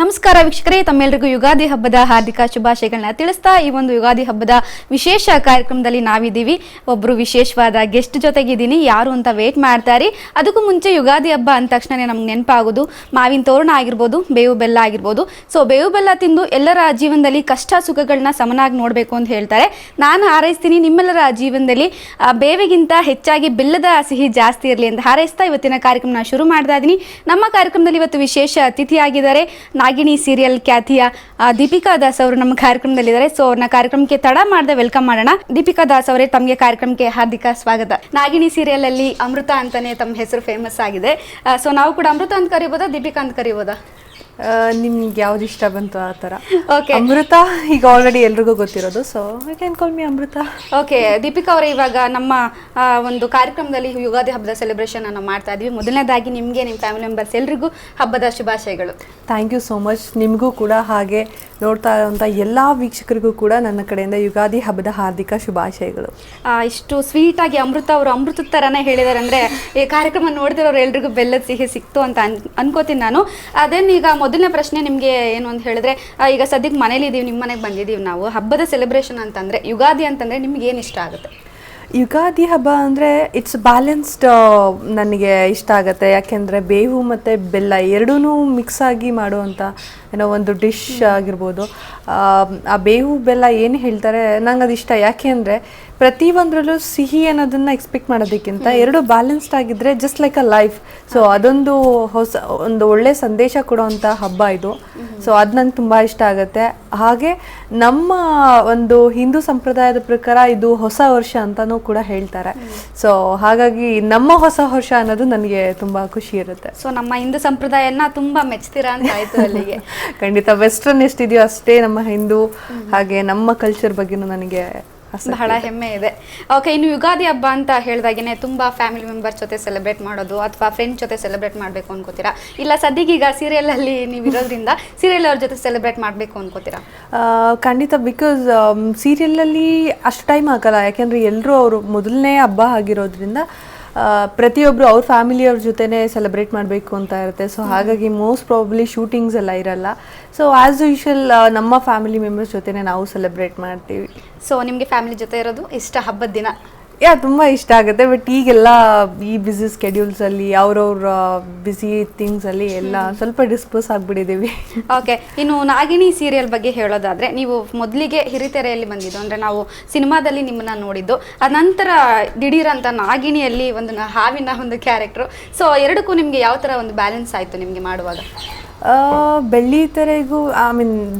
ನಮಸ್ಕಾರ ವೀಕ್ಷಕರೇ, ತಮ್ಮೆಲ್ಲರಿಗೂ ಯುಗಾದಿ ಹಬ್ಬದ ಹಾರ್ದಿಕ ಶುಭಾಶಯಗಳನ್ನ ತಿಳಿಸ್ತಾ ಈ ಒಂದು ಯುಗಾದಿ ಹಬ್ಬದ ವಿಶೇಷ ಕಾರ್ಯಕ್ರಮದಲ್ಲಿ ನಾವಿದ್ದೀವಿ. ಒಬ್ರು ವಿಶೇಷವಾದ ಗೆಸ್ಟ್ ಜೊತೆಗಿದ್ದೀನಿ. ಯಾರು ಅಂತ ವೇಟ್ ಮಾಡ್ತಾರೆ. ಅದಕ್ಕೂ ಮುಂಚೆ ಯುಗಾದಿ ಹಬ್ಬ ಅಂದ ತಕ್ಷಣ ನಮ್ಗೆ ನೆನಪಾಗೋದು ಮಾವಿನ ತೋರಣ ಆಗಿರ್ಬೋದು, ಬೇವು ಬೆಲ್ಲ ಆಗಿರ್ಬೋದು. ಸೊ ಬೇವು ಬೆಲ್ಲ ತಿಂದು ಎಲ್ಲರ ಜೀವನದಲ್ಲಿ ಕಷ್ಟ ಸುಖಗಳನ್ನ ಸಮನಾಗಿ ನೋಡಬೇಕು ಅಂತ ಹೇಳ್ತಾರೆ. ನಾನು ಹಾರೈಸ್ತೀನಿ ನಿಮ್ಮೆಲ್ಲರ ಜೀವನದಲ್ಲಿ ಬೇವಿಗಿಂತ ಹೆಚ್ಚಾಗಿ ಬೆಲ್ಲದ ಸಿಹಿ ಜಾಸ್ತಿ ಇರಲಿ ಅಂತ ಹಾರೈಸ್ತಾ ಇವತ್ತಿನ ಕಾರ್ಯಕ್ರಮನ ಶುರು ಮಾಡ್ತಾ ಇದ್ದೀನಿ. ನಮ್ಮ ಕಾರ್ಯಕ್ರಮದಲ್ಲಿ ಇವತ್ತು ವಿಶೇಷ ಅತಿಥಿಯಾಗಿದ್ದಾರೆ ನಾಗಿಣಿ ಸೀರಿಯಲ್ ಖ್ಯಾತಿಯ ದೀಪಿಕಾ ದಾಸ್ ಅವರು ನಮ್ಮ ಕಾರ್ಯಕ್ರಮದಲ್ಲಿದ್ದಾರೆ. ಸೊ ಅವ್ರನ್ನ ಕಾರ್ಯಕ್ರಮಕ್ಕೆ ತಡ ಮಾಡದೆ ವೆಲ್ಕಮ್ ಮಾಡೋಣ. ದೀಪಿಕಾ ದಾಸ್ ಅವರೇ, ತಮಗೆ ಕಾರ್ಯಕ್ರಮಕ್ಕೆ ಹಾರ್ದಿಕ ಸ್ವಾಗತ. ನಾಗಿಣಿ ಸೀರಿಯಲ್ ಅಲ್ಲಿ ಅಮೃತ ಅಂತಾನೆ ತಮ್ಮ ಹೆಸರು ಫೇಮಸ್ ಆಗಿದೆ. ಸೊ ನಾವು ಕೂಡ ಅಮೃತ ಅಂತ ಕರಿಬೋದಾ, ದೀಪಿಕಾ ಅಂತ ಕರಿಬೋದಾ? ನಿಮ್ಗೆ ಯಾವ್ದು ಇಷ್ಟ ಬಂತು ಆ ಥರ. ಓಕೆ, ಅಮೃತ ಈಗ ಆಲ್ರೆಡಿ ಎಲ್ರಿಗೂ ಗೊತ್ತಿರೋದು, so you can call me Amrita. Okay Deepika ಅವರೇ, ಇವಾಗ ನಮ್ಮ ಒಂದು ಕಾರ್ಯಕ್ರಮದಲ್ಲಿ ಯುಗಾದಿ ಹಬ್ಬದ ಸೆಲೆಬ್ರೇಷನ್ ಅನ್ನು ಮಾಡ್ತಾ ಇದ್ವಿ. ಮೊದಲನೇದಾಗಿ ನಿಮಗೆ, ನಿಮ್ಮ ಫ್ಯಾಮಿಲಿ ಮೆಂಬರ್ಸ್ ಎಲ್ರಿಗೂ ಹಬ್ಬದ ಶುಭಾಶಯಗಳು. Thank you so much. ನಿಮಗೂ ಕೂಡ, ಹಾಗೆ ನೋಡ್ತಾ ಇರೋಂಥ ಎಲ್ಲ ವೀಕ್ಷಕರಿಗೂ ಕೂಡ ನನ್ನ ಕಡೆಯಿಂದ ಯುಗಾದಿ ಹಬ್ಬದ ಹಾರ್ದಿಕ ಶುಭಾಶಯಗಳು. ಇಷ್ಟು ಸ್ವೀಟಾಗಿ ಅಮೃತ ಅವರು ಅಮೃತದ ಥರನೇ ಹೇಳಿದ್ದಾರೆ ಅಂದರೆ ಈ ಕಾರ್ಯಕ್ರಮ ನೋಡ್ತಿರೋರು ಎಲ್ರಿಗೂ ಬೆಲ್ಲದ ಸಿಹಿ ಸಿಕ್ತು ಅಂತ ಅನ್ಕೋತೀನಿ ನಾನು. ಅದೇನು ಈಗ ಮೊದಲನೇ ಪ್ರಶ್ನೆ ನಿಮಗೆ ಏನು ಅಂತ ಹೇಳಿದ್ರೆ, ಈಗ ಸದ್ಯಕ್ಕೆ ಮನೇಲಿ ಇದೀವಿ, ನಿಮ್ಮ ಮನೆಗೆ ಬಂದಿದ್ದೀವಿ ನಾವು. ಹಬ್ಬದ ಸೆಲೆಬ್ರೇಷನ್ ಅಂತಂದರೆ ಯುಗಾದಿ ಅಂತಂದರೆ ನಿಮ್ಗೆ ಏನು ಇಷ್ಟ ಆಗುತ್ತೆ? ಯುಗಾದಿ ಹಬ್ಬ ಅಂದರೆ ಇಟ್ಸ್ ಬ್ಯಾಲೆನ್ಸ್ಡ್ ನನಗೆ ಇಷ್ಟ ಆಗುತ್ತೆ. ಯಾಕೆಂದರೆ ಬೇವು ಮತ್ತು ಬೆಲ್ಲ ಎರಡೂ ಮಿಕ್ಸ್ ಆಗಿ ಮಾಡುವಂಥ ಏನೋ ಒಂದು ಡಿಶ್ ಆಗಿರ್ಬೋದು. ಆ ಬೇವು ಬೆಲ್ಲ ಏನು ಹೇಳ್ತಾರೆ, ನಂಗೆ ಅದು ಇಷ್ಟ. ಯಾಕೆ ಅಂದರೆ ಪ್ರತಿಯೊಂದರಲ್ಲೂ ಸಿಹಿ ಅನ್ನೋದನ್ನು ಎಕ್ಸ್ಪೆಕ್ಟ್ ಮಾಡೋದಕ್ಕಿಂತ ಎರಡು ಬ್ಯಾಲೆನ್ಸ್ಡ್ ಆಗಿದ್ದರೆ just like a life. So ಅದೊಂದು ಒಂದು ಒಳ್ಳೆ ಸಂದೇಶ ಕೊಡುವಂಥ ಹಬ್ಬ ಇದು. ಸೊ ಅದು ನಂಗೆ ತುಂಬ ಇಷ್ಟ ಆಗುತ್ತೆ. ಹಾಗೆ ನಮ್ಮ ಒಂದು ಹಿಂದೂ ಸಂಪ್ರದಾಯದ ಪ್ರಕಾರ ಇದು ಹೊಸ ವರ್ಷ ಅಂತಲೂ ಕೂಡ ಹೇಳ್ತಾರೆ. ಸೊ ಹಾಗಾಗಿ ನಮ್ಮ ಹೊಸ ವರ್ಷ ಅನ್ನೋದು ನನಗೆ ತುಂಬ ಖುಷಿ ಇರುತ್ತೆ. ಸೊ ನಮ್ಮ ಹಿಂದೂ ಸಂಪ್ರದಾಯನ ತುಂಬ ಮೆಚ್ತೀರಾ ಅಂತ ಆಯಿತು ಅಲ್ಲಿಗೆ. ಖಂಡಿತ, ವೆಸ್ಟರ್ನ್ ಎಷ್ಟಿದೆಯೋ ಅಷ್ಟೇ ನಮ್ಮ ಹಿಂದೂ, ಹಾಗೆ ನಮ್ಮ ಕಲ್ಚರ್ ಬಗ್ಗೆನೂ ನನಗೆ ಬಹಳ ಹೆಮ್ಮೆ ಇದೆ. ಓಕೆ, ಇನ್ನು ಯುಗಾದಿ ಹಬ್ಬ ಅಂತ ಹೇಳಿದಾಗೇನೆ ತುಂಬ ಫ್ಯಾಮಿಲಿ ಮೆಂಬರ್ಸ್ ಜೊತೆ ಸೆಲೆಬ್ರೇಟ್ ಮಾಡೋದು ಅಥವಾ ಫ್ರೆಂಡ್ಸ್ ಜೊತೆ ಸೆಲೆಬ್ರೇಟ್ ಮಾಡಬೇಕು ಅನ್ಕೋತೀರಾ, ಇಲ್ಲ ಸದ್ಯಕ್ಕೆ ಈಗ ಸೀರಿಯಲಲ್ಲಿ ನೀವು ಇರೋದ್ರಿಂದ ಸೀರಿಯಲ್ ಅವ್ರ ಜೊತೆ ಸೆಲೆಬ್ರೇಟ್ ಮಾಡಬೇಕು ಅನ್ಕೋತೀರಾ? ಖಂಡಿತ, ಬಿಕಾಸ್ ಸೀರಿಯಲಲ್ಲಿ ಅಷ್ಟು ಟೈಮ್ ಆಗಲ್ಲ. ಯಾಕೆಂದರೆ ಎಲ್ಲರೂ ಅವರು ಮೊದಲನೇ ಹಬ್ಬ ಆಗಿರೋದ್ರಿಂದ ಪ್ರತಿಯೊಬ್ಬರು ಅವ್ರ ಫ್ಯಾಮಿಲಿಯವ್ರ ಜೊತೆನೇ ಸೆಲೆಬ್ರೇಟ್ ಮಾಡಬೇಕು ಅಂತ ಇರುತ್ತೆ. ಸೊ ಹಾಗಾಗಿ ಮೋಸ್ಟ್ ಪ್ರಾಬಬ್ಲಿ ಶೂಟಿಂಗ್ಸ್ ಎಲ್ಲ ಇರಲ್ಲ. ಸೊ ಆ್ಯಸ್ ಯೂಶುವಲ್ ನಮ್ಮ ಫ್ಯಾಮಿಲಿ ಮೆಂಬರ್ಸ್ ಜೊತೆನೇ ನಾವು ಸೆಲೆಬ್ರೇಟ್ ಮಾಡ್ತೀವಿ. ಸೊ ನಿಮಗೆ ಫ್ಯಾಮಿಲಿ ಜೊತೆ ಇರೋದು ಇಷ್ಟ ಹಬ್ಬದ ದಿನ? ತುಂಬ ಇಷ್ಟ ಆಗುತ್ತೆ. ಬಟ್ ಈಗೆಲ್ಲ ಈ ಬ್ಯುಸಿ ಸ್ಕೆಡ್ಯೂಲ್ಸಲ್ಲಿ ಅವ್ರವ್ರ ಬ್ಯುಸಿ ಥಿಂಗ್ಸಲ್ಲಿ ಎಲ್ಲ ಸ್ವಲ್ಪ ಡಿಸ್ಪೋಸ್ ಆಗಿಬಿಟ್ಟಿದ್ದೀವಿ. ಓಕೆ, ಇನ್ನು ನಾಗಿಣಿ ಸೀರಿಯಲ್ ಬಗ್ಗೆ ಹೇಳೋದಾದರೆ, ನೀವು ಮೊದಲಿಗೆ ಹಿರಿತೆರೆಯಲ್ಲಿ ಬಂದಿದ್ದು ಅಂದರೆ ನಾವು ಸಿನಿಮಾದಲ್ಲಿ ನಿಮ್ಮನ್ನ ನೋಡಿದ್ದು, ಅನಂತರ ದಿಢೀರಂತ ನಾಗಿಣಿಯಲ್ಲಿ ಒಂದು ಹಾವಿನ ಒಂದು ಕ್ಯಾರೆಕ್ಟ್ರು. ಸೊ ಎರಡಕ್ಕೂ ನಿಮಗೆ ಯಾವ ಥರ ಒಂದು ಬ್ಯಾಲೆನ್ಸ್ ಆಯಿತು ನಿಮಗೆ ಮಾಡುವಾಗ? ಬೆಳ್ಳಿ ತೆರೆಗೂ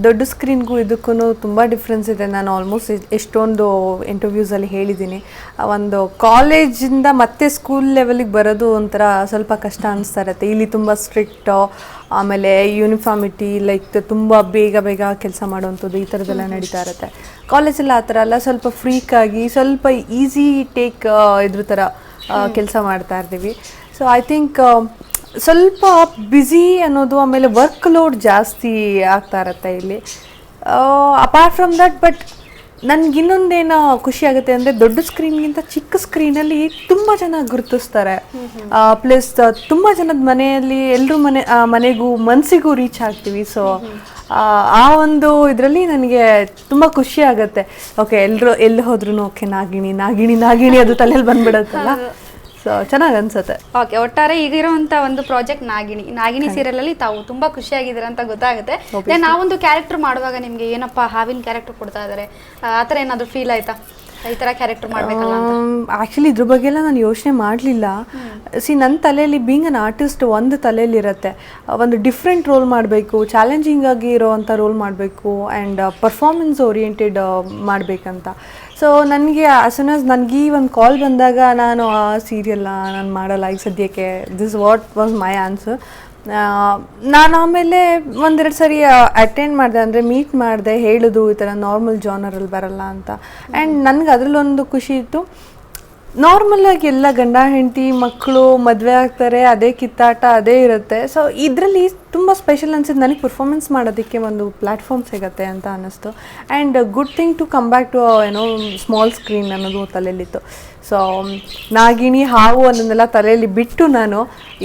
ದೊಡ್ಡ ಸ್ಕ್ರೀನ್ಗೂ ಇದಕ್ಕೂ ತುಂಬ ಡಿಫ್ರೆನ್ಸ್ ಇದೆ. ನಾನು ಆಲ್ಮೋಸ್ಟ್ ಎಷ್ಟೊಂದು ಇಂಟರ್ವ್ಯೂಸಲ್ಲಿ ಹೇಳಿದ್ದೀನಿ. ಒಂದು ಕಾಲೇಜಿಂದ ಮತ್ತೆ ಸ್ಕೂಲ್ ಲೆವೆಲಿಗೆ ಬರೋದು ಒಂಥರ ಸ್ವಲ್ಪ ಕಷ್ಟ ಅನಿಸ್ತಾ ಇರುತ್ತೆ. ಇಲ್ಲಿ ತುಂಬ ಸ್ಟ್ರಿಕ್ಟು, ಆಮೇಲೆ ಯೂನಿಫಾರ್ಮಿಟಿ, ಲೈಕ್ ತುಂಬ ಬೇಗ ಬೇಗ ಕೆಲಸ ಮಾಡುವಂಥದ್ದು, ಈ ಥರದ್ದೆಲ್ಲ ನಡೀತಾ ಇರುತ್ತೆ. ಕಾಲೇಜೆಲ್ಲ ಆ ಥರ ಎಲ್ಲ ಸ್ವಲ್ಪ ಫ್ರೀಕಾಗಿ ಸ್ವಲ್ಪ ಈಸಿ ಟೇಕ್ ಇದ್ರ ಥರ ಕೆಲಸ ಮಾಡ್ತಾ ಇರ್ತೀವಿ. ಸೊ ಐ ಥಿಂಕ್ ಸ್ವಲ್ಪ ಬ್ಯುಸಿ ಅನ್ನೋದು, ಆಮೇಲೆ ವರ್ಕ್ ಲೋಡ್ ಜಾಸ್ತಿ ಆಗ್ತಾ ಇರತ್ತೆ ಇಲ್ಲಿ. ಅಪಾರ್ಟ್ ಫ್ರಮ್ ದಟ್, ಬಟ್ ನನಗಿನ್ನೊಂದೇನು ಖುಷಿ ಆಗುತ್ತೆ ಅಂದರೆ, ದೊಡ್ಡ ಸ್ಕ್ರೀನ್ಗಿಂತ ಚಿಕ್ಕ ಸ್ಕ್ರೀನಲ್ಲಿ ತುಂಬ ಜನ ಗುರುತಿಸ್ತಾರೆ. ಪ್ಲಸ್ ತುಂಬ ಜನದ ಮನೆಯಲ್ಲಿ ಎಲ್ಲರೂ ಮನೆಗೂ ಮನಸ್ಸಿಗೂ ರೀಚ್ ಆಗ್ತೀವಿ. ಸೊ ಆ ಒಂದು ಇದರಲ್ಲಿ ನನಗೆ ತುಂಬ ಖುಷಿ ಆಗುತ್ತೆ. ಓಕೆ, ಎಲ್ಲಿ ಹೋದ್ರೂ ಓಕೆ ನಾಗಿಣಿ ನಾಗಿಣಿ ನಾಗಿಣಿ ಅದು ತಲೆಯಲ್ಲಿ ಬಂದ್ಬಿಡುತ್ತಲ್ಲ. ಸೊ ಚೆನ್ನಾಗಿ ಅನ್ಸುತ್ತೆ. ಓಕೆ, ಒಟ್ಟಾರೆ ಈಗಿರುವಂಥ ಒಂದು ಪ್ರಾಜೆಕ್ಟ್ ನಾಗಿಣಿ ಸೀರಿಯಲಲ್ಲಿ ತಾವು ತುಂಬ ಖುಷಿಯಾಗಿದ್ದೀರ ಅಂತ ಗೊತ್ತಾಗುತ್ತೆ. ದೆನ್ ನಾವೊಂದು ಕ್ಯಾರೆಕ್ಟರ್ ಮಾಡುವಾಗ ನಿಮಗೆ ಏನಪ್ಪ ಹಾವಿನ ಕ್ಯಾರೆಕ್ಟರ್ ಕೊಡ್ತಾ ಇದ್ದಾರೆ, ಆ ಥರ ಏನಾದರೂ ಫೀಲ್ ಆಯ್ತಾ, ಈ ಥರ ಕ್ಯಾರೆಕ್ಟರ್ ಮಾಡಬೇಕಲ್ಲ? ಆ್ಯಕ್ಚುಲಿ ಇದ್ರ ಬಗ್ಗೆ ಎಲ್ಲ ನಾನು ಯೋಚನೆ ಮಾಡಲಿಲ್ಲ. ನನ್ನ ತಲೆಯಲ್ಲಿ ಬೀಂಗ್ ಅನ್ ಆರ್ಟಿಸ್ಟ್ ಒಂದು ತಲೆಯಲ್ಲಿರುತ್ತೆ, ಒಂದು ಡಿಫ್ರೆಂಟ್ ರೋಲ್ ಮಾಡಬೇಕು, ಚಾಲೆಂಜಿಂಗ್ ಆಗಿ ಇರೋವಂಥ ರೋಲ್ ಮಾಡಬೇಕು, ಆ್ಯಂಡ್ ಪರ್ಫಾರ್ಮೆನ್ಸ್ ಓರಿಯೆಂಟೆಡ್ ಮಾಡಬೇಕಂತ. ಸೊ ನನಗೆ ಆಸ್ ಸೂನ್ ಆಸ್ ನನಗೆ ಒಂದು ಕಾಲ್ ಬಂದಾಗ ನಾನು ಆ ಸೀರಿಯಲ್ನ ನಾನು ಮಾಡಲ್ಲ ಈಗ ಸದ್ಯಕ್ಕೆ, this what was my answer. ನಾನು ಆಮೇಲೆ ಒಂದೆರಡು ಸರಿ ಅಟೆಂಡ್ ಮಾಡಿದೆ, ಅಂದರೆ ಮೀಟ್ ಮಾಡಿದೆ, ಹೇಳಿದ್ರು ಈ ಥರ ನಾರ್ಮಲ್ ಜಾನರಲ್ಲಿ ಬರಲ್ಲ ಅಂತ. ಆ್ಯಂಡ್ ನನಗೆ ಅದರಲ್ಲೊಂದು ಖುಷಿ ಇತ್ತು. ನಾರ್ಮಲಾಗಿ ಎಲ್ಲ ಗಂಡ ಹೆಂಡತಿ ಮಕ್ಕಳು ಮದುವೆ ಆಗ್ತಾರೆ, ಅದೇ ಕಿತ್ತಾಟ ಅದೇ ಇರುತ್ತೆ. ಸೊ ಇದರಲ್ಲಿ ತುಂಬ ಸ್ಪೆಷಲ್ ಅನ್ಸಿದ್ದು ನನಗೆ ಪರ್ಫಾರ್ಮೆನ್ಸ್ ಮಾಡೋದಕ್ಕೆ ಒಂದು ಪ್ಲ್ಯಾಟ್ಫಾರ್ಮ್ ಸಿಗುತ್ತೆ ಅಂತ ಅನ್ನಿಸ್ತು. And good thing to come back to ಏನೋ ಸ್ಮಾಲ್ ಸ್ಕ್ರೀನ್ ಅನ್ನೋದು ತಲೆಯಲ್ಲಿತ್ತು. ಸೊ ನಾಗಿಣಿ ಹಾವು ಅನ್ನೋದನ್ನೆಲ್ಲ ತಲೆಯಲ್ಲಿ ಬಿಟ್ಟು ನಾನು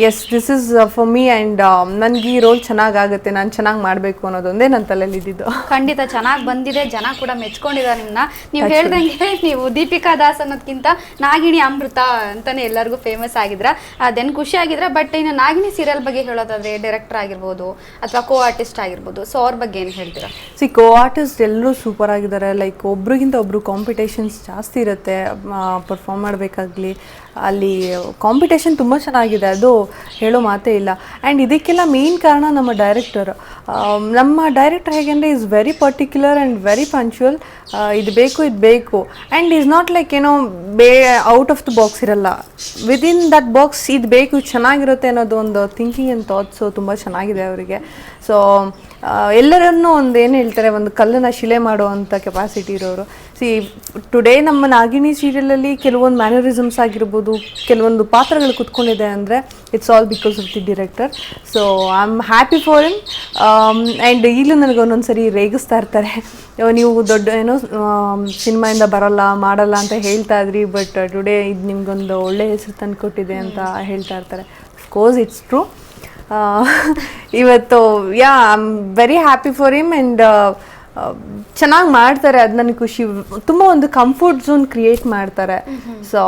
yes this is for me and ನನಗೆ ಈ ರೋಲ್ ಚೆನ್ನಾಗಾಗುತ್ತೆ, ನಾನು ಚೆನ್ನಾಗಿ ಮಾಡಬೇಕು ಅನ್ನೋದೊಂದೇ ನನ್ನ ತಲೆಯಲ್ಲಿ ಇದ್ದಿದ್ದು. ಖಂಡಿತ ಚೆನ್ನಾಗಿ ಬಂದಿದೆ, ಜನ ಕೂಡ ಮೆಚ್ಕೊಂಡಿದ್ದಾರೆ ನಿಮ್ಮನ್ನ. ನೀವು ಹೇಳ್ದಂಗೆ ನೀವು ದೀಪಿಕಾ ದಾಸ್ ಅನ್ನೋದಕ್ಕಿಂತ ನಾಗಿಣಿ ಅಮೃತ ಅಂತಾನೆ ಎಲ್ಲರಿಗೂ ಫೇಮಸ್ ಆಗಿದ್ರ, ಅದೆನ್ ಖುಷಿ ಆಗಿದ್ರ. ಬಟ್ ಇನ್ನು ನಾಗಿಣಿ ಸೀರಿಯಲ್ ಬಗ್ಗೆ ಹೇಳೋದಾದ್ರೆ ಡೈರೆಕ್ಟರ್ ಆಗಿರ್ಬೋದು ಅಥವಾ ಕೋ ಆರ್ಟಿಸ್ಟ್ ಆಗಿರ್ಬೋದು, ಸೊ ಅವ್ರ ಬಗ್ಗೆ ಏನು ಹೇಳ್ತೀರಾ? ಕೋ ಆರ್ಟಿಸ್ಟ್ ಎಲ್ಲರೂ ಸೂಪರ್ ಆಗಿದ್ದಾರೆ. ಲೈಕ್ ಒಬ್ರಿಗಿಂತ ಒಬ್ರು ಕಾಂಪಿಟೇಷನ್ಸ್ ಜಾಸ್ತಿ ಇರುತ್ತೆ. ಪರ್ಫಾರ್ಮ್ ಮಾಡಬೇಕಾಗ್ಲಿ ಅಲ್ಲಿ ಕಾಂಪಿಟೇಷನ್ ತುಂಬ ಚೆನ್ನಾಗಿದೆ, ಅದು ಹೇಳೋ ಮಾತೇ ಇಲ್ಲ. ಆ್ಯಂಡ್ ಇದಕ್ಕೆಲ್ಲ ಮೇನ್ ಕಾರಣ ನಮ್ಮ ಡೈರೆಕ್ಟರ್. ಹೇಗೆಂದರೆ is very particular and very punctual. ಇದು ಬೇಕು ಆ್ಯಂಡ್ ಈಸ್ ನಾಟ್ ಲೈಕ್ ಏನೋ ಔಟ್ ಆಫ್ ದ ಬಾಕ್ಸ್ ಇರಲ್ಲ. ವಿದಿನ್ ದಟ್ ಬಾಕ್ಸ್ ಇದು ಬೇಕು, ಚೆನ್ನಾಗಿರುತ್ತೆ ಅನ್ನೋದು ಒಂದು ಥಿಂಕಿಂಗ್ ಆ್ಯಂಡ್ ಥಾಟ್ಸು ತುಂಬ ಚೆನ್ನಾಗಿದೆ ಅವರಿಗೆ. ಸೊ ಎಲ್ಲರನ್ನೂ ಒಂದು ಏನು ಹೇಳ್ತಾರೆ, ಒಂದು ಕಲ್ಲನ್ನು ಶಿಲೆ ಮಾಡುವಂಥ ಕೆಪಾಸಿಟಿ ಇರೋರು. ಟುಡೇ ನಮ್ಮ ನಾಗಿಣಿ ಸೀರಿಯಲಲ್ಲಿ ಕೆಲವೊಂದು ಮ್ಯಾನರಿಸಮ್ಸ್ ಆಗಿರ್ಬೋದು, ಕೆಲವೊಂದು ಪಾತ್ರಗಳು ಕುತ್ಕೊಂಡಿದೆ ಅಂದರೆ it's all because of the director. So I am happy for him. And ಈಗಲೂ ನನಗೆ ಒಂದೊಂದು ಸರಿ ರೇಗಿಸ್ತಾ ಇರ್ತಾರೆ, ನೀವು ದೊಡ್ಡ ಏನೋ ಸಿನಿಮಾಯಿಂದ ಮಾಡಲ್ಲ ಅಂತ ಹೇಳ್ತಾ ಇದ್ರಿ, ಬಟ್ ಟುಡೇ ಇದು ನಿಮ್ಗೊಂದು ಒಳ್ಳೆ ಹೆಸರು ತಂದು ಕೊಟ್ಟಿದೆ ಅಂತ ಹೇಳ್ತಾ ಇರ್ತಾರೆ. Of course it's true. ಇವತ್ತು I am very happy for him. And ಚೆನ್ನಾಗಿ ಮಾಡ್ತಾರೆ, ಅದು ನನಗೆ ಖುಷಿ. ತುಂಬ ಒಂದು ಕಂಫರ್ಟ್ ಝೋನ್ ಕ್ರಿಯೇಟ್ ಮಾಡ್ತಾರೆ. So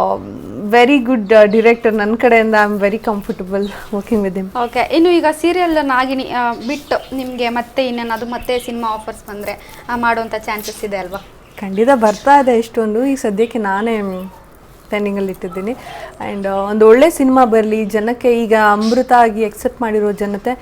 very good director. ನನ್ನ ಕಡೆಯಿಂದ I am very comfortable working with him. Okay, ಇನ್ನು ಈಗ ಸೀರಿಯಲ್ ನಾಗಿಣಿ ಬಿಟ್ಟು ನಿಮಗೆ ಮತ್ತೆ ಇನ್ನೇನಾದ್ರು ಮತ್ತೆ ಸಿನಿಮಾ ಆಫರ್ಸ್ ಬಂದರೆ ಮಾಡುವಂಥ ಚಾನ್ಸಸ್ ಇದೆ ಅಲ್ವಾ? ಖಂಡಿತ ಬರ್ತಾ ಇದೆ ಎಷ್ಟೊಂದು. ಈಗ ಸದ್ಯಕ್ಕೆ ನಾನೇ ಪೆಂಡಿಂಗಲ್ಲಿ ಇಟ್ಟಿದ್ದೀನಿ. ಆ್ಯಂಡ್ ಒಂದು ಒಳ್ಳೆ ಸಿನಿಮಾ ಬರಲಿ, ಜನಕ್ಕೆ ಈಗ ಅಮೃತ ಆಗಿ ಎಕ್ಸೆಪ್ಟ್ ಮಾಡಿರೋ ಜನತೆ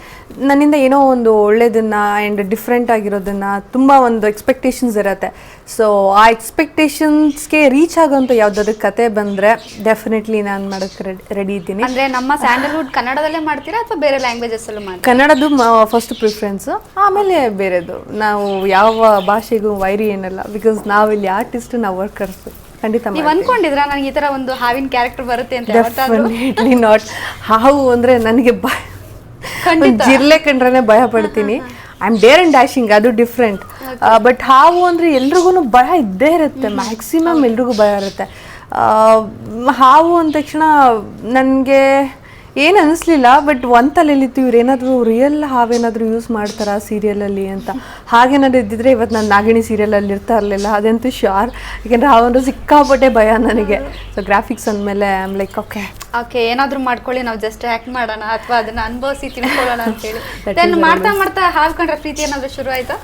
ನನ್ನಿಂದ ಏನೋ ಒಂದು ಒಳ್ಳೆಯದನ್ನು ಆ್ಯಂಡ್ ಡಿಫ್ರೆಂಟ್ ಆಗಿರೋದನ್ನು ತುಂಬ ಒಂದು ಎಕ್ಸ್ಪೆಕ್ಟೇಷನ್ಸ್ ಇರುತ್ತೆ. ಸೊ ಆ ಎಕ್ಸ್ಪೆಕ್ಟೇಷನ್ಸ್ಗೆ ರೀಚ್ ಆಗೋಂಥ ಯಾವುದಾದ್ರು ಕತೆ ಬಂದರೆ ಡೆಫಿನೆಟ್ಲಿ ನಾನು ಮಾಡೋಕ್ಕೆ ರೆಡಿ ಇದ್ದೀನಿ. ಅಂದರೆ ನಮ್ಮ ಸ್ಯಾಂಡಲ್ವುಡ್ ಕನ್ನಡದಲ್ಲೇ ಮಾಡ್ತೀರಾ ಅಥವಾ ಬೇರೆ ಲ್ಯಾಂಗ್ವೇಜಸ್ಸಲ್ಲೂ ಮಾಡ್ತೀರಾ? ಕನ್ನಡದ್ದು ಫಸ್ಟ್ ಪ್ರಿಫರೆನ್ಸು, ಆಮೇಲೆ ಬೇರೆದು. ನಾವು ಯಾವ ಭಾಷೆಗೂ ವೈರಿ ಏನಲ್ಲ, ಬಿಕಾಸ್ ನಾವಿಲ್ಲಿ ಆರ್ಟಿಸ್ಟ್, ನಾವು ವರ್ಕರ್ಸ್. ಖಂಡಿತ ನೀವು ಅನ್ಕೊಂಡಿದ್ರ ನನಗೆ ಈ ತರ ಒಂದು ಹಾವಿನ ಕ್ಯಾರೆಕ್ಟರ್ ಬರುತ್ತೆ ಅಂತ? Definitely not. ಹಾವು ಅಂದರೆ ನನಗೆ ಜಿರ್ಲೆ ಕಂಡ್ರೆ ಭಯ ಪಡ್ತೀನಿ. I am Deere and dashing, ಅದು ಡಿಫ್ರೆಂಟ್. ಬಟ್ ಹಾವು ಅಂದರೆ ಎಲ್ರಿಗೂ ಭಯ ಇದ್ದೇ ಇರುತ್ತೆ, ಮ್ಯಾಕ್ಸಿಮಮ್ ಎಲ್ರಿಗೂ ಭಯ ಇರುತ್ತೆ. ಹಾವು ಅಂದ ತಕ್ಷಣ ನನಗೆ ಏನು ಅನ್ನಿಸ್ಲಿಲ್ಲ. ಬಟ್ ಒಂದು ತಲೆಯಲ್ಲಿತ್ತು, ಇವ್ರು ಏನಾದರೂ ರಿಯಲ್ ಹಾವೇನಾದರೂ ಯೂಸ್ ಮಾಡ್ತಾರಾ ಸೀರಿಯಲಲ್ಲಿ ಅಂತ. ಹಾಗೇನಾದ್ರು ಇದ್ದಿದ್ರೆ ಇವತ್ತು ನಾನು ನಾಗಿಣಿ ಸೀರಿಯಲಲ್ಲಿ ಇರ್ತಾ ಇರಲಿಲ್ಲ, ಅದಂತೂ ಶ್ಯೂರ್. ಯಾಕೆಂದರೆ ಹಾವಂದ್ರೆ ಸಿಕ್ಕಾಪಟ್ಟೆ ಭಯ ನನಗೆ. ಸೊ ಗ್ರಾಫಿಕ್ಸ್ ಅಂದಮೇಲೆ ಐ ಆಮ್ ಲೈಕ್ ಓಕೆ ಏನಾದರೂ ಮಾಡ್ಕೊಳ್ಳಿ, ನಾವು ಜಸ್ಟ್ ಆ್ಯಕ್ಟ್ ಮಾಡೋಣ ಅಥವಾ ಅದನ್ನು ಅನುಭವಿಸಿ ತಿಳ್ಕೊಳ್ಳೋಣ ಅಂತೇಳಿ. ದೆನ್ ಮಾಡ್ತಾ ಹಾವು ಕಂಡ್ರೆ ಪ್ರೀತಿ ಏನಾದರೂ ಶುರು ಆಯಿತಾ?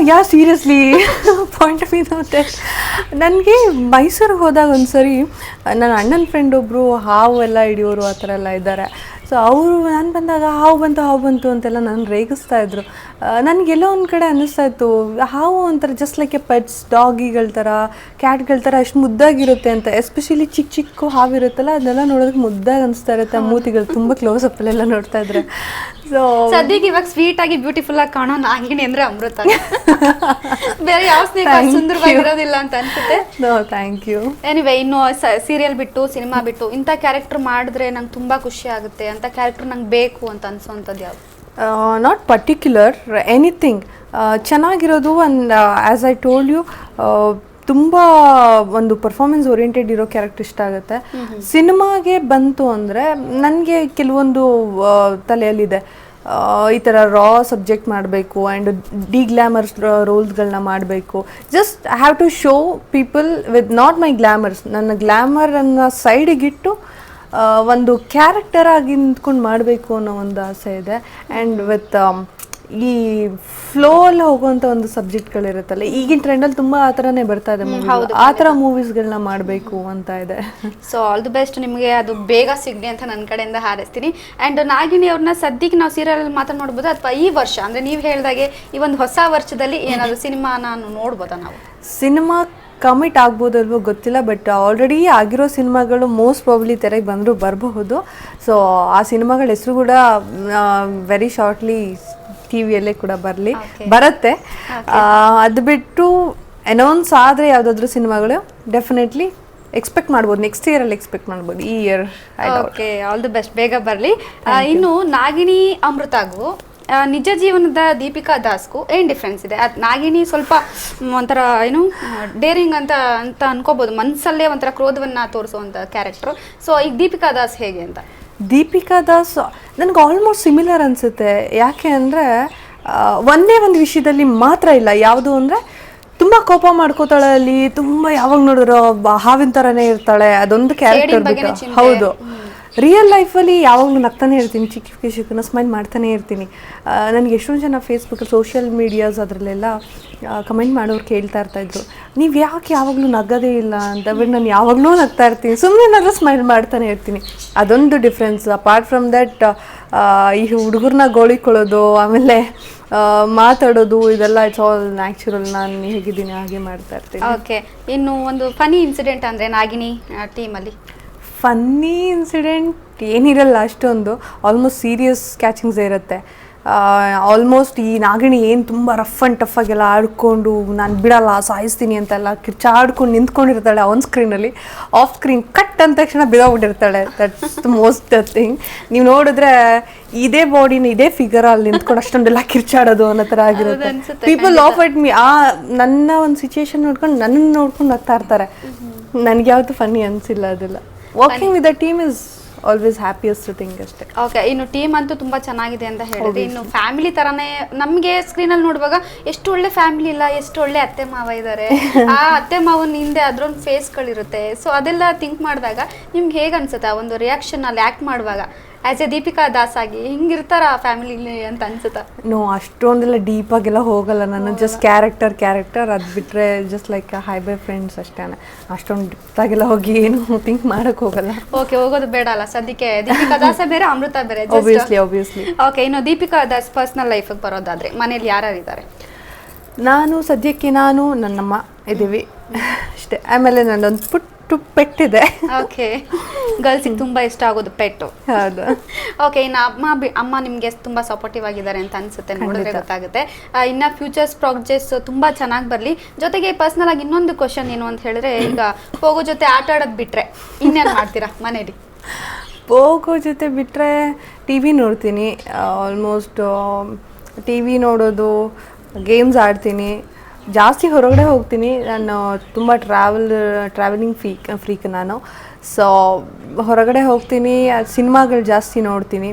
ಯಾ ಸೀರಿಯಸ್ಲಿ ಪಾಯಿಂಟ್ ಆಫ್ ವ್ಯೂ ನನಗೆ ಮೈಸೂರಿಗೆ ಹೋದಾಗ ಒಂದು ಸರಿ ನನ್ನ ಅಣ್ಣನ ಫ್ರೆಂಡ್ ಒಬ್ಬರು ಹಾವು ಎಲ್ಲ ಹಿಡಿಯೋರು ಆ ಥರ ಎಲ್ಲ ಇದ್ದಾರೆ. ಸೊ ಅವರು ನಾನು ಬಂದಾಗ ಹಾವು ಬಂತು ಅಂತೆಲ್ಲ ನಾನು ರೇಗಿಸ್ತಾ ಇದ್ರು. ನನಗೆಲ್ಲೋ ಒಂದು ಕಡೆ ಅನ್ನಿಸ್ತಾ ಇತ್ತು, ಹಾವು ಒಂಥರ ಜಸ್ಟ್ ಲೈಕ್ ಎ ಪೆಟ್ಸ್, ಡಾಗಿಗಳ ಥರ, ಕ್ಯಾಟ್ಗಳ ಥರ ಅಷ್ಟು ಮುದ್ದಾಗಿರುತ್ತೆ ಅಂತ. ಎಸ್ಪೆಷಲಿ ಚಿಕ್ಕ ಹಾವು ಇರುತ್ತಲ್ಲ, ಅದನ್ನೆಲ್ಲ ನೋಡೋದಕ್ಕೆ ಮುದ್ದಾಗಿ ಅನಿಸ್ತಾ ಇರುತ್ತೆ. ಆ ಮೂತಿಗಳು ತುಂಬ ಕ್ಲೋಸ್ ಅಪ್ಪಲ್ಲೆಲ್ಲ ನೋಡ್ತಾ ಇದ್ರೆ. ಸೊ ಸದ್ಯಕ್ಕೆ ಇವಾಗ ಸ್ವೀಟ್ ಆಗಿ ಬ್ಯೂಟಿಫುಲ್ ಆಗಿ ಕಾಣೋ ನಾಗಿಣಿ ಅಂದ್ರೆ ಅಮೃತ. ಬೇರೆ ಯಾವ ಸ್ನೇಹ ಸುಂದರವಾಗಿರೋದಿಲ್ಲ ಅಂತ ಅನ್ಸುತ್ತೆ. Thank you. ಎನಿವೆ, ಇನ್ನು ಸೀರಿಯಲ್ ಬಿಟ್ಟು ಸಿನಿಮಾ ಬಿಟ್ಟು ಇಂಥ ಕ್ಯಾರೆಕ್ಟರ್ ಮಾಡಿದ್ರೆ ನಂಗೆ ತುಂಬಾ ಖುಷಿ ಆಗುತ್ತೆ ಅಂತ ಕ್ಯಾರೆಕ್ಟರ್ ನಂಗೆ ಬೇಕು ಅಂತ ಅನ್ಸೋಂಥದ್ದು ಯಾವುದು? ನಾಟ್ ಪರ್ಟಿಕ್ಯುಲರ್, ಎನಿಥಿಂಗ್ ಚೆನ್ನಾಗಿರೋದು. And as I told you, ತುಂಬ ಒಂದು ಪರ್ಫಾರ್ಮೆನ್ಸ್ ಓರಿಯೆಂಟೆಡ್ ಇರೋ ಕ್ಯಾರೆಕ್ಟರ್ ಇಷ್ಟ ಆಗುತ್ತೆ. ಸಿನಿಮಾಗೆ ಬಂತು ಅಂದರೆ ನನಗೆ ಕೆಲವೊಂದು ತಲೆಯಲ್ಲಿದೆ, ಈ ಥರ ರಾ ಸಬ್ಜೆಕ್ಟ್ ಮಾಡಬೇಕು ಆ್ಯಂಡ್ ಡಿಗ್ಲಾಮರ್ಸ್ ರೋಲ್ಸ್ಗಳನ್ನ ಮಾಡಬೇಕು. Just I have to show people with not my glamours. ನನ್ನ ಗ್ಲಾಮರನ್ನು ಸೈಡಿಗಿಟ್ಟು ಒಂದು ಕ್ಯಾರೆಕ್ಟರ್ ಆಗಿ ನಿಂತ್ಕೊಂಡು ಮಾಡಬೇಕು ಅನ್ನೋ ಒಂದು ಆಸೆ ಇದೆ. ಆ್ಯಂಡ್ ವಿತ್ ಈ ಫ್ಲೋ ಅಲ್ಲಿ ಹೋಗುವಂಥ ಒಂದು ಸಬ್ಜೆಕ್ಟ್ಗಳಿರುತ್ತಲ್ಲ, ಈಗಿನ ಟ್ರೆಂಡಲ್ಲಿ ತುಂಬ ಆ ಥರನೇ ಬರ್ತಾ ಇದೆ, ಆ ಥರ ಮೂವೀಸ್ಗಳನ್ನ ಮಾಡಬೇಕು ಅಂತ ಇದೆ. ಸೊ ಆಲ್ ದಿ ಬೆಸ್ಟ್ ನಿಮಗೆ, ಅದು ಬೇಗ ಸಿಗಲಿ ಅಂತ ನನ್ನ ಕಡೆಯಿಂದ ಹಾರೈಸ್ತೀನಿ. ಆ್ಯಂಡ್ ನಾಗಿಣಿ ಅವ್ರನ್ನ ಸದ್ಯಕ್ಕೆ ನಾವು ಸೀರಿಯಲಲ್ಲಿ ಮಾತ್ರ ನೋಡ್ಬೋದು ಅಥವಾ ಈ ವರ್ಷ ಅಂದರೆ ನೀವು ಹೇಳಿದಾಗೆ ಈ ಒಂದು ಹೊಸ ವರ್ಷದಲ್ಲಿ ಏನಾದರೂ ಸಿನಿಮಾನ ನೋಡ್ಬೋದಾ ನಾವು? ಸಿನಿಮಾ ಕಮಿಟ್ ಆಗ್ಬೋದಲ್ವೋ ಗೊತ್ತಿಲ್ಲ, ಬಟ್ ಆಲ್ರೆಡಿ ಆಗಿರೋ ಸಿನಿಮಾಗಳು ಮೋಸ್ಟ್ ಪ್ರಾಬ್ಲಿ ತೆರೆಗೆ ಬರಬಹುದು. ಸೊ ಆ ಸಿನಿಮಾಗಳ ಹೆಸರು ಕೂಡ ವೆರಿ ಶಾರ್ಟ್ಲಿ ಟಿವಿಯಲ್ಲೇ ಕೂಡ ಬರುತ್ತೆ. ಅದು ಬಿಟ್ಟು ಅನೌನ್ಸ್ ಆದರೆ ಯಾವುದಾದ್ರೂ ಸಿನಿಮಾಗಳು ಡೆಫಿನೆಟ್ಲಿ ಎಕ್ಸ್ಪೆಕ್ಟ್ ಮಾಡ್ಬೋದು, ನೆಕ್ಸ್ಟ್ ಇಯರಲ್ಲಿ ಎಕ್ಸ್ಪೆಕ್ಟ್ ಮಾಡ್ಬೋದು. ಈ year okay, all the best, ಬೇಗ ಬರಲಿ. ಇನ್ನು ನಾಗಿಣಿ ಅಮೃತಾಗೂ ನಿಜ ಜೀವನದ ದೀಪಿಕಾ ದಾಸ್ಗೂ ಏನು ಡಿಫ್ರೆನ್ಸ್ ಇದೆ? ನಾಗಿನಿ ಸ್ವಲ್ಪ ಒಂಥರ ಏನು ಡೇರಿಂಗ್ ಅಂತ ಅನ್ಕೋಬಹುದು, ಮನಸ್ಸಲ್ಲೇ ಒಂಥರ ಕ್ರೋಧವನ್ನ ತೋರಿಸುವಂಥ ಕ್ಯಾರೆಕ್ಟರ್. ಸೊ ಈಗ ದೀಪಿಕಾ ದಾಸ್ ಹೇಗೆ ಅಂತ? ದೀಪಿಕಾ ದಾಸ್ ನನಗೆ ಆಲ್ಮೋಸ್ಟ್ ಸಿಮಿಲರ್ ಅನಿಸುತ್ತೆ. ಯಾಕೆ ಅಂದರೆ ಒಂದೇ ಒಂದು ವಿಷಯದಲ್ಲಿ ಮಾತ್ರ ಇಲ್ಲ. ಯಾವುದು ಅಂದರೆ ತುಂಬ ಕೋಪ ಮಾಡ್ಕೋತಾಳೆ, ಅಲ್ಲಿ ತುಂಬ ಯಾವಾಗ ನೋಡಿದ್ರು ಹಾವಿನ ಥರನೇ ಇರ್ತಾಳೆ, ಅದೊಂದು ಕ್ಯಾರೆಕ್ಟರ್ ಬಿಟ್ಟು. ಹೌದು, ರಿಯಲ್ ಲೈಫಲ್ಲಿ ಯಾವಾಗಲೂ ನಗ್ತಾನೆ ಇರ್ತೀನಿ, ಚಿಕ್ಕ ಸ್ಮೈಲ್ ಮಾಡ್ತಾನೆ ಇರ್ತೀನಿ. ನನಗೆ ಎಷ್ಟೊಂದು ಜನ ಫೇಸ್ಬುಕ್, ಸೋಷಿಯಲ್ ಮೀಡಿಯಾಸ್ ಅದರಲ್ಲೆಲ್ಲ ಕಮೆಂಟ್ ಮಾಡೋರು ಕೇಳ್ತಾ ಇರ್ತಾಯಿದ್ರು, ನೀವು ಯಾಕೆ ಯಾವಾಗಲೂ ನಗೋದೇ ಇಲ್ಲ ಅಂತ. ಬಟ್ ನಾನು ಯಾವಾಗಲೂ ನಗ್ತಾ ಇರ್ತೀನಿ, ಸುಮ್ಮನೆ ಏನಾದರೂ ಸ್ಮೈಲ್ ಮಾಡ್ತಾನೆ ಇರ್ತೀನಿ. ಅದೊಂದು ಡಿಫ್ರೆನ್ಸ್. ಅಪಾರ್ಟ್ ಫ್ರಮ್ ದಟ್ ಈ ಹುಡುಗರನ್ನ ಗೋಳಿಕೊಳ್ಳೋದು, ಆಮೇಲೆ ಮಾತಾಡೋದು, ಇದೆಲ್ಲ ಇಟ್ಸ್ ಆಲ್ ನ್ಯಾಚುರಲ್. ನಾನು ಹೇಗಿದ್ದೀನಿ ಹಾಗೆ ಮಾಡ್ತಾ ಇರ್ತೀನಿ. ಓಕೆ, ಇನ್ನು ಒಂದು ಫನಿ ಇನ್ಸಿಡೆಂಟ್ ಅಂದರೆ ನಾಗಿನಿ ಟೀಮಲ್ಲಿ? ಫನ್ನಿ ಇನ್ಸಿಡೆಂಟ್ ಏನಿರಲ್ಲ ಅಷ್ಟೊಂದು, ಆಲ್ಮೋಸ್ಟ್ ಸೀರಿಯಸ್ ಕ್ಯಾಚಿಂಗ್ಸೇ ಇರುತ್ತೆ. ಆಲ್ಮೋಸ್ಟ್ ಈ ನಾಗಿಣಿ ಏನು ತುಂಬ ರಫ್ ಆ್ಯಂಡ್ ಟಫ್ ಆಗೆಲ್ಲ ಆಡ್ಕೊಂಡು ನಾನು ಬಿಡಲ್ಲ ಸಾಯಿಸ್ತೀನಿ ಅಂತೆಲ್ಲ ಕಿರ್ಚಾಡ್ಕೊಂಡು ನಿಂತ್ಕೊಂಡಿರ್ತಾಳೆ ಆನ್ ಸ್ಕ್ರೀನಲ್ಲಿ. ಆಫ್ ಸ್ಕ್ರೀನ್ ಕಟ್ ಅಂದ ತಕ್ಷಣ ಬಿಡೋಗ್ಬಿಟ್ಟಿರ್ತಾಳೆ. That's the most thing. ನೀವು ನೋಡಿದ್ರೆ ಇದೇ ಬಾಡಿನ ಇದೇ ಫಿಗರ್ ಅಲ್ಲಿ ನಿಂತ್ಕೊಂಡು ಅಷ್ಟೊಂದೆಲ್ಲ ಕಿರ್ಚಾಡೋದು ಅನ್ನೋ ಥರ ಆಗಿರುತ್ತೆ. People laugh at me. ನನ್ನ ಒಂದು ಸಿಚುಯೇಷನ್ ನೋಡ್ಕೊಂಡು ನನ್ನನ್ನು ನೋಡ್ಕೊಂಡು ನಗ್ತಾ ಇರ್ತಾರೆ. ನನಗೆ ಯಾವತ್ತೂ ಫನ್ನಿ ಅನಿಸಿಲ್ಲ ಅದೆಲ್ಲ. Working with the team is always happiest thing ಅಷ್ಟೇ. ಓಕೆ, ಇನ್ನು ಟೀಮ್ ಅಂತೂ ತುಂಬ ಚೆನ್ನಾಗಿದೆ ಅಂತ ಹೇಳಿದ್ರೆ, ಇನ್ನು ಫ್ಯಾಮಿಲಿ ಥರನೇ ನಮಗೆ ಸ್ಕ್ರೀನಲ್ಲಿ ನೋಡುವಾಗ ಎಷ್ಟು ಒಳ್ಳೆ ಫ್ಯಾಮಿಲಿ ಇಲ್ಲ, ಎಷ್ಟು ಒಳ್ಳೆ ಅತ್ತೆ ಮಾವ ಇದ್ದಾರೆ. ಆ ಅತ್ತೆ ಮಾವನ ಹಿಂದೆ ಅದ್ರೊಂದು ಫೇಸ್ಗಳಿರುತ್ತೆ. ಸೊ ಅದೆಲ್ಲ ಥಿಂಕ್ ಮಾಡಿದಾಗ ನಿಮ್ಗೆ ಹೇಗೆ ಅನ್ಸುತ್ತೆ ಆ ಒಂದು ರಿಯಾಕ್ಷನ್ ಅಲ್ಲಿ ಆ್ಯಕ್ಟ್ ಮಾಡುವಾಗ? ಆ್ಯಸ್ ಎ ದೀಪಿಕಾ ದಾಸ್ ಆಗಿ ಹಿಂಗಿರ್ತಾರ ಆ ಫ್ಯಾಮಿಲಿ ಅಂತ ಅನ್ಸುತ್ತಾ? ನೋ, ಅಷ್ಟೊಂದೆಲ್ಲ ಡೀಪಾಗೆಲ್ಲ ಹೋಗಲ್ಲ ನಾನು. ಜಸ್ಟ್ ಕ್ಯಾರೆಕ್ಟರ್ ಅದು ಬಿಟ್ಟರೆ just like high by friends ಅಷ್ಟೇ. ಅಷ್ಟೊಂದು ಡಿಪ್ತಾಗೆಲ್ಲ ಹೋಗಿ ಏನು ಥಿಂಕ್ ಮಾಡೋಕ್ಕೆ ಹೋಗಲ್ಲ. ಓಕೆ, ಹೋಗೋದು ಬೇಡ ಅಲ್ಲ ಸದ್ಯಕ್ಕೆ. ದೀಪಿಕಾ ದಾಸ ಬೇರೆ, ಅಮೃತ ಬೇರೆ. ಆಬ್ವಿಯಸ್ಲಿ. ಓಕೆ, ಇನ್ನು ದೀಪಿಕಾ ದಾಸ್ ಪರ್ಸ್ನಲ್ ಲೈಫಿಗೆ ಬರೋದಾದ್ರೆ ಮನೇಲಿ ಯಾರ್ಯಾರಿದ್ದಾರೆ? ನಾನು ಸದ್ಯಕ್ಕೆ ನನ್ನಮ್ಮ ಇದ್ದೀವಿ ಅಷ್ಟೇ. ಆಮೇಲೆ ನನ್ನೊಂದು ಪುಟ್ಟು ಪೆಟ್ಟಿದೆ. ಓಕೆ, ಗರ್ಲ್ಸಿಗೆ ತುಂಬ ಇಷ್ಟ ಆಗೋದು ಪೆಟ್ಟು. ಹೌದು. ಓಕೆ, ಇನ್ನು ಅಮ್ಮ ನಿಮಗೆ ತುಂಬ ಸಪೋರ್ಟಿವ್ ಆಗಿದ್ದಾರೆ ಅಂತ ಅನ್ಸುತ್ತೆ, ನೋಡಿದ್ರೆ ಗೊತ್ತಾಗುತ್ತೆ. ಇನ್ನು ಫ್ಯೂಚರ್ಸ್ ಪ್ರಾಜೆಕ್ಟ್ಸ್ ತುಂಬ ಚೆನ್ನಾಗಿ ಬರಲಿ. ಜೊತೆಗೆ ಪರ್ಸ್ನಲ್ ಆಗಿ ಇನ್ನೊಂದು ಕ್ವಶನ್ ಏನು ಅಂತ ಹೇಳಿದ್ರೆ, ಈಗ ಹೋಗೋ ಜೊತೆ ಆಟ ಆಡೋದು ಬಿಟ್ರೆ ಇನ್ನೇನು ಮಾಡ್ತೀರಾ ಮನೇಲಿ? ಹೋಗೋ ಜೊತೆ ಬಿಟ್ಟರೆ ಟಿ ವಿ ನೋಡ್ತೀನಿ. ಆಲ್ಮೋಸ್ಟ್ ಟಿ ವಿ ನೋಡೋದು, ಗೇಮ್ಸ್ ಆಡ್ತೀನಿ. ಜಾಸ್ತಿ ಹೊರಗಡೆ ಹೋಗ್ತೀನಿ. ನಾನು ತುಂಬ ಟ್ರಾವೆಲಿಂಗ್ ಫ್ರೀಕ್ ನಾನು. ಸೊ ಹೊರಗಡೆ ಹೋಗ್ತೀನಿ, ಸಿನಿಮಾಗಳು ಜಾಸ್ತಿ ನೋಡ್ತೀನಿ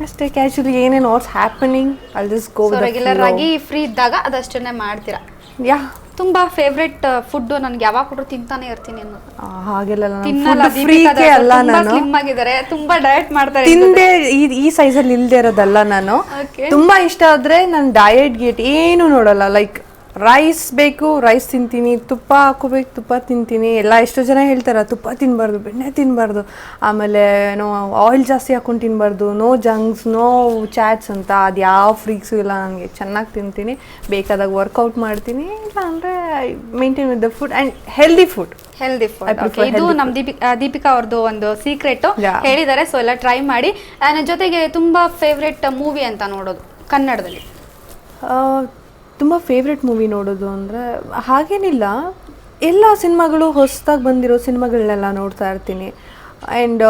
ಅಷ್ಟೇ. ಕ್ಯಾಶುಲಿ ಏನೇನು what's happening I just go. Regular ಆಗಿ ಫ್ರೀ ಇದ್ದಾಗ ಅದಷ್ಟನ್ನೇ ಮಾಡ್ತೀರಾ? ಯಾ. ತುಂಬಾ ಫೇವ್ರೆಟ್ ಫುಡ್ ನನಗೆ ಯಾವಾಗ ಕೊಟ್ಟರು ತಿಂತಾನೆ ಇರ್ತೀನಿ ಅನ್ನೋದು? ಹಾಗೆಲ್ಲ ಫ್ರೀಕೆ ಅಲ್ಲ, ನಾನು ಸ್ಲಿಮ್ ಆಗಿದ್ದಾರೆ, ತುಂಬಾ ಡಯಟ್ ಮಾಡ್ತಾರೆ. ತಿಂದೆ ಈ ಸೈಜಲ್ಲಿ ಇಲ್ಲದೆ ಇರೋದಲ್ಲ ನಾನು. ತುಂಬಾ ಇಷ್ಟ ಆದ್ರೆ ನಾನು ಡಯಟ್ ಗೇಟ್ ಏನು ನೋಡಲ್ಲ. ಲೈಕ್ ರೈಸ್ ಬೇಕು, ರೈಸ್ ತಿಂತೀನಿ. ತುಪ್ಪ ಹಾಕೋಬೇಕು, ತುಪ್ಪ ತಿಂತೀನಿ. ಎಲ್ಲ ಎಷ್ಟೋ ಜನ ಹೇಳ್ತಾರೆ ತುಪ್ಪ ತಿನ್ನಬಾರ್ದು, ಬೆಣ್ಣೆ ತಿನ್ನಬಾರ್ದು, ಆಮೇಲೆ ಏನೋ ಆಯಿಲ್ ಜಾಸ್ತಿ ಹಾಕೊಂಡು ತಿನ್ನಬಾರ್ದು, ನೋ ಜಂಕ್ಸ್, ನೋ ಚಾಟ್ಸ್ ಅಂತ. ಅದು ಯಾವ ಫ್ರೀಕ್ಸು ಇಲ್ಲ ನನಗೆ. ಚೆನ್ನಾಗಿ ತಿಂತೀನಿ, ಬೇಕಾದಾಗ ವರ್ಕೌಟ್ ಮಾಡ್ತೀನಿ. ಇಲ್ಲ ಅಂದರೆ I maintain with the food and healthy food. ಇದು ನಮ್ಮ ದೀಪಿಕಾ ಅವ್ರದ್ದು ಒಂದು ಸೀಕ್ರೆಟ್ ಹೇಳಿದ್ದಾರೆ. ಸೊ ಎಲ್ಲ ಟ್ರೈ ಮಾಡಿ. ಜೊತೆಗೆ ತುಂಬಾ ಫೇವ್ರೆಟ್ ಮೂವಿ ಅಂತ ನೋಡೋದು ಕನ್ನಡದಲ್ಲಿ? ತುಂಬ ಫೇವ್ರೆಟ್ ಮೂವಿ ನೋಡೋದು ಅಂದರೆ ಹಾಗೇನಿಲ್ಲ, ಎಲ್ಲ ಸಿನಿಮಾಗಳು ಹೊಸದಾಗಿ ಬಂದಿರೋ ಸಿನಿಮಾಗಳನ್ನೆಲ್ಲ ನೋಡ್ತಾ ಇರ್ತೀನಿ. ಆ್ಯಂಡ್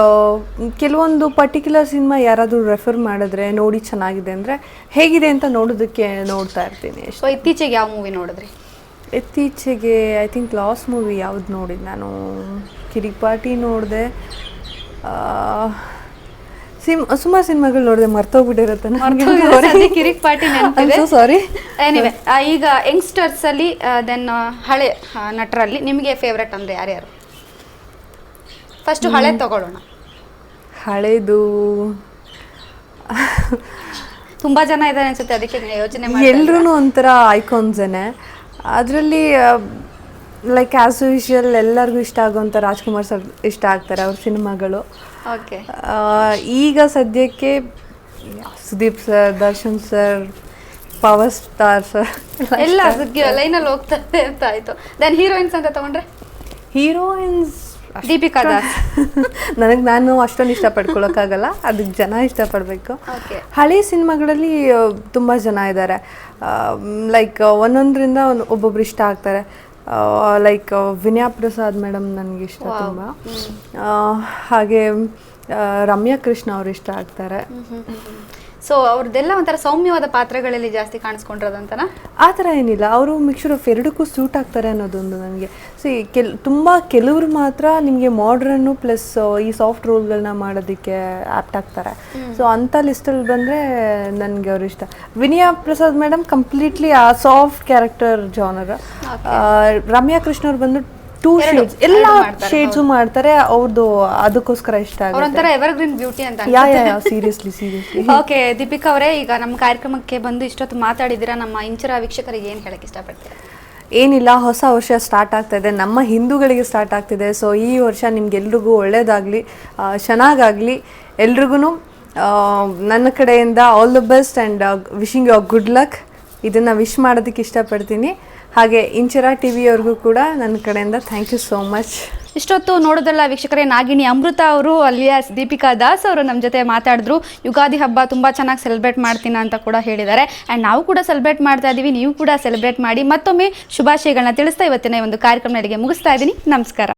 ಕೆಲವೊಂದು ಪರ್ಟಿಕ್ಯುಲರ್ ಸಿನಿಮಾ ಯಾರಾದರೂ ರೆಫರ್ ಮಾಡಿದ್ರೆ ನೋಡಿ ಚೆನ್ನಾಗಿದೆ ಅಂದರೆ ಹೇಗಿದೆ ಅಂತ ನೋಡೋದಕ್ಕೆ ನೋಡ್ತಾ ಇರ್ತೀನಿ. ಸೊ ಇತ್ತೀಚೆಗೆ ಯಾವ ಮೂವಿ ನೋಡಿದ್ರಿ? ಇತ್ತೀಚೆಗೆ ಐ ಥಿಂಕ್ ಲಾಸ್ಟ್ ಮೂವಿ ಯಾವ್ದು ನೋಡಿದ್ದು ನಾನು? ಕಿರಿಪಾಟಿ ನೋಡಿದೆ. ಸುಮಾರು ಸಿನಿಮಾಗಳು ನೋಡಿದೆ, ಮರ್ತೋಗ್ಬಿಟ್ಟಿರುತ್ತೆ. ಕಿರಿಕ್ಪಾಟಿ ಸಾರಿ. ಎನಿವೆ, ಈಗ ಯಂಗ್ಸ್ಟರ್ಸ್ ಅಲ್ಲಿ ದೆನ್ ಹಳೆ ನಟರಲ್ಲಿ ನಿಮಗೆ ಫೇವ್ರೆಟ್ ಅಂದ್ರೆ ಯಾರ್ಯಾರು? ಫಸ್ಟ್ ಹಳೆ ತಗೊಳ್ಳೋಣ. ಹಳೇದು ತುಂಬಾ ಜನ ಇದ್ದಾರೆ ಅನ್ಸುತ್ತೆ, ಅದಕ್ಕೆ ಯೋಚನೆ ಮಾಡಿ. ಎಲ್ರೂ ಒಂಥರ ಐಕಾನ್ಸೇನೆ. ಅದರಲ್ಲಿ ಲೈಕ್ ಆಸ್ ಯೂಶುವಲ್ ಎಲ್ಲರಿಗೂ ಇಷ್ಟ ಆಗುವಂಥ ರಾಜ್ಕುಮಾರ್ ಸರ್ ಇಷ್ಟ ಆಗ್ತಾರೆ, ಅವ್ರ ಸಿನಿಮಾಗಳು. ಓಕೆ, ಈಗ ಸದ್ಯಕ್ಕೆ Sudeep sir, Darshan sir, power star sir ಎಲ್ಲ ಲೈನಲ್ಲಿ ಹೋಗ್ತಾರೆ ಅಂತ ಆಯ್ತು. ದೆನ್ ಹೀರೋಯಿನ್ಸ್ ಅಂತ ತಗೊಂಡ್ರೆ? ಹೀರೋಯಿನ್ಸ್ ದೀಪಿಕಾ ದಾಸ್. ನಾನು ಅಷ್ಟೊಂದು ಇಷ್ಟಪಡ್ಕೊಳಕ್ಕಾಗಲ್ಲ, ಅದಕ್ಕೆ ಜನ ಇಷ್ಟಪಡಬೇಕು. ಹಳೆ ಸಿನಿಮಾಗಳಲ್ಲಿ ತುಂಬ ಜನ ಇದ್ದಾರೆ. ಲೈಕ್ ಒಂದೊಂದರಿಂದ ಒಬ್ಬೊಬ್ರು ಇಷ್ಟ ಆಗ್ತಾರೆ. ಲೈಕ್ ವಿನಯಾ ಪ್ರಸಾದ್ ಮೇಡಮ್ ನನಗೆ ಇಷ್ಟ ತುಂಬ. ಹಾಗೆ ರಮ್ಯಾ ಕೃಷ್ಣ ಅವ್ರು ಇಷ್ಟ ಆಗ್ತಾರೆ. ಸೊ ಅವ್ರದ್ದೆಲ್ಲ ಒಂಥರ ಸೌಮ್ಯವಾದ ಪಾತ್ರಗಳಲ್ಲಿ ಜಾಸ್ತಿ ಕಾಣಿಸ್ಕೊಂಡಿರೋದಂತನಾ? ಆ ಥರ ಏನಿಲ್ಲ, ಅವರು ಮಿಕ್ಸ್ಚರ್ ಆಫ್ ಎರಡಕ್ಕೂ ಸೂಟ್ ಆಗ್ತಾರೆ ಅನ್ನೋದೊಂದು ನನಗೆ. ತುಂಬ ಕೆಲವರು ಮಾತ್ರ ನಿಮಗೆ ಮಾಡ್ರನ್ನು ಪ್ಲಸ್ ಈ ಸಾಫ್ಟ್ ರೋಲ್ಗಳನ್ನ ಮಾಡೋದಕ್ಕೆ ಆ್ಯಪ್ಟ್ ಆಗ್ತಾರೆ. ಸೊ ಅಂಥ ಲಿಸ್ಟಲ್ಲಿ ಬಂದರೆ ನನಗೆ ಅವ್ರು ಇಷ್ಟ. ವಿನಯಾ ಪ್ರಸಾದ್ ಮೇಡಮ್ ಕಂಪ್ಲೀಟ್ಲಿ ಆ soft character genre. Ramya Krishna ಅವ್ರು ಬಂದು 2 ಶೇಡ್ಸ್ ಎಲ್ಲ ಶೇಡ್ಸು ಮಾಡ್ತಾರೆ. ಅವ್ರದ್ದು ಅದಕ್ಕೋಸ್ಕರ ಇಷ್ಟ ಆಗುತ್ತೆ. ಒಂಥರ ಎವರ್ಗ್ರೀನ್ ಬ್ಯೂಟಿ ಅಂತ. ಸೀರಿಯಸ್ಲಿ. ಓಕೆ ದೀಪಿಕಾ ಅವರೇ, ಈಗ ನಮ್ಮ ಕಾರ್ಯಕ್ರಮಕ್ಕೆ ಬಂದು ಇಷ್ಟೊತ್ತು ಮಾತಾಡಿದ್ದೀರಾ. ನಮ್ಮ ಇಂಚರ ವೀಕ್ಷಕರಿಗೆ ಏನು ಹೇಳಕ್ಕೆ ಇಷ್ಟಪಡ್ತೀರಾ? ಏನಿಲ್ಲ, ಹೊಸ ವರ್ಷ ಸ್ಟಾರ್ಟ್ ಆಗ್ತಾ ಇದೆ, ನಮ್ಮ ಹಿಂದೂಗಳಿಗೆ ಸ್ಟಾರ್ಟ್ ಆಗ್ತಿದೆ. ಸೊ ಈ ವರ್ಷ ನಿಮ್ಗೆಲ್ರಿಗೂ ಒಳ್ಳೇದಾಗಲಿ, ಚೆನ್ನಾಗಾಗಲಿ. ಎಲ್ರಿಗೂ ನನ್ನ ಕಡೆಯಿಂದ all the best and wishing you good luck. ಇದನ್ನು ವಿಶ್ ಮಾಡೋದಕ್ಕೆ ಇಷ್ಟಪಡ್ತೀನಿ. ಹಾಗೆ ಇಂಚರ ಟಿ ವಿಯವ್ರಿಗೂ ಕೂಡ ನನ್ನ ಕಡೆಯಿಂದ ಥ್ಯಾಂಕ್ ಯು ಸೋ ಮಚ್. ಇಷ್ಟೊತ್ತು ನೋಡೋದಲ್ಲ ವೀಕ್ಷಕರೇ, ನಾಗಿಣಿ ಅಮೃತ ಅವರು ಅಲಿಯಾಸ್ ದೀಪಿಕಾ ದಾಸ್ ಅವರು ನಮ್ಮ ಜೊತೆ ಮಾತಾಡಿದ್ರು. ಯುಗಾದಿ ಹಬ್ಬ ತುಂಬ ಚೆನ್ನಾಗಿ ಸೆಲೆಬ್ರೇಟ್ ಮಾಡ್ತೀನಿ ಅಂತ ಕೂಡ ಹೇಳಿದ್ದಾರೆ. ಆ್ಯಂಡ್ ನಾವು ಕೂಡ ಸೆಲೆಬ್ರೇಟ್ ಮಾಡ್ತಾ ಇದ್ದೀವಿ, ನೀವು ಕೂಡ ಸೆಲೆಬ್ರೇಟ್ ಮಾಡಿ. ಮತ್ತೊಮ್ಮೆ ಶುಭಾಶಯಗಳನ್ನ ತಿಳಿಸ್ತಾ ಇವತ್ತಿನ ಒಂದು ಕಾರ್ಯಕ್ರಮ ಮುಗಿಸ್ತಾ ಇದ್ದೀನಿ. ನಮಸ್ಕಾರ.